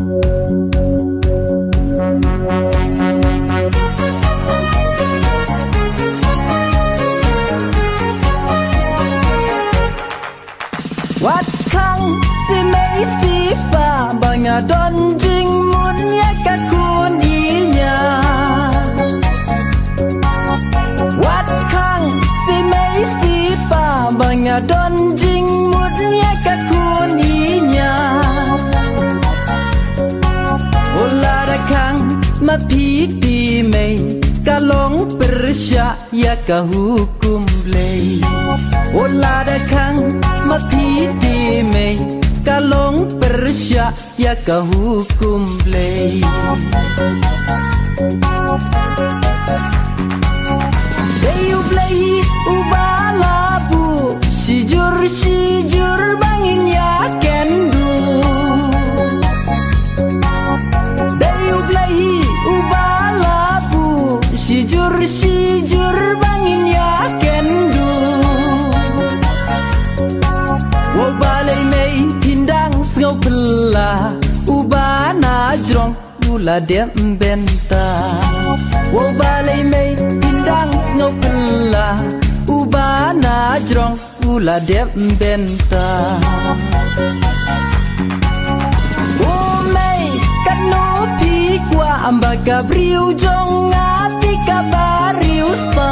วัดคังสิไม่สีฟ้าบางอาดอนจิงมุนยะกะคูนอีญาวัดคังสิไม่สีฟ้าบางอาดอนจิงมุนยะกะคูนอีญาโอลาระคังมาพีตีเมกะลงปรชะยะกะฮูกุมเลยโอลาระคังมาพีตีเมกะลงปรชะยะกะฮูกุมเลยเดยูเบลอุบาลาบูชิจุรbangin ya kenduเดยูเบลอุบาลาบูชิจุรbangin ya kendu wo balai mei pindang ngau bela ubana jrong bula dem benta wo balai mei pindang ngau bela ubana jrong bula dem benta wo mei kanu pi kwa ambaga briu jong ngati kabariu spa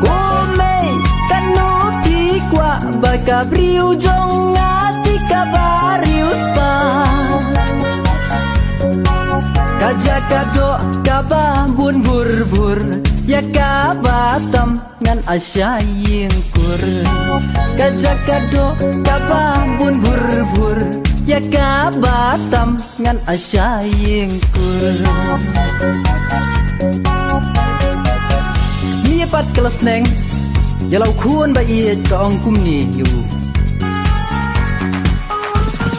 wo mei kanu pi kwa baga briu jong ngati kabariu spa kajakado kaba bun bur ya kabatam ngan asyaying kur kajakado kaba bun bur ya kabatam ngan asyaying kurมีปัดกระสแนงอย่าเราควรไปเอียดกองกุมนี่อยู่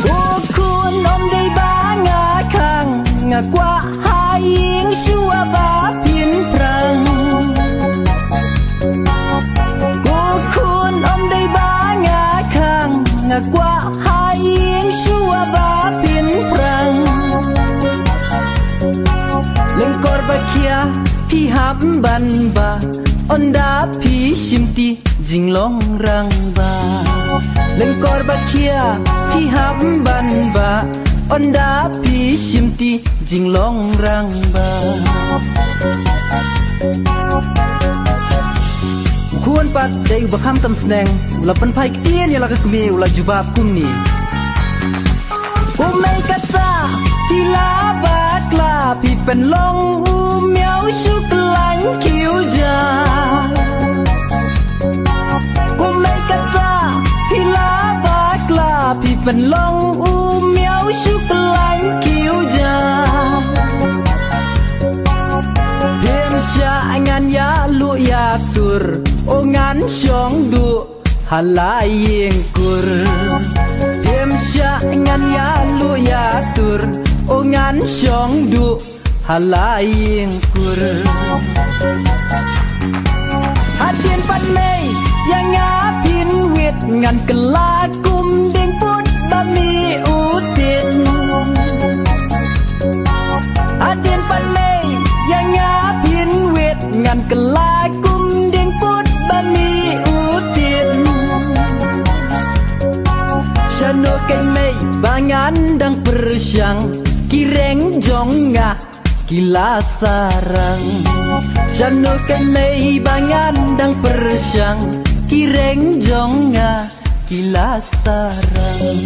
โอ้คุณอมได้บ้างาคังงากว่าหายิงชัวบาพินพรังโอ้คุณอมได้บ้างาคังงากว่าหายิงชัวบาพินพรังเล่นกอร์บาเคียพี่ฮับบันบาon da pi shimti jinglong rang ba len kor ba khia pi ham ban ba on da pi shimti jinglong rang ba kuan pat dei ba kham tam sneng la pan phai kien ya la ka kme la jubab kum ni o mai ka sa pi la ba kla pi pen long u miao shu klang kiu jaพี่เป็นลงอูเมียวชุกลังคิวจาเพียมชางานยาลุยากตุรโองานช่องดูฮัลายยิงกุรเพียมชางานยาลุยากตุรโองานช่องดูฮัลายยิงกุรหาเทียนปันเมยยังงาพินเวทงานกลากุมเด้งปุดบะมีอุตินหาเทียนปันเมยยังงาพินเวทงานกลากุมเด้งปุดบะมีอุตินฉันโอเคไม่บางงานดังประชังกิเร่งจงงาGila sarang Shano kanay bangan dang persyang Kireng jonga Gila sarang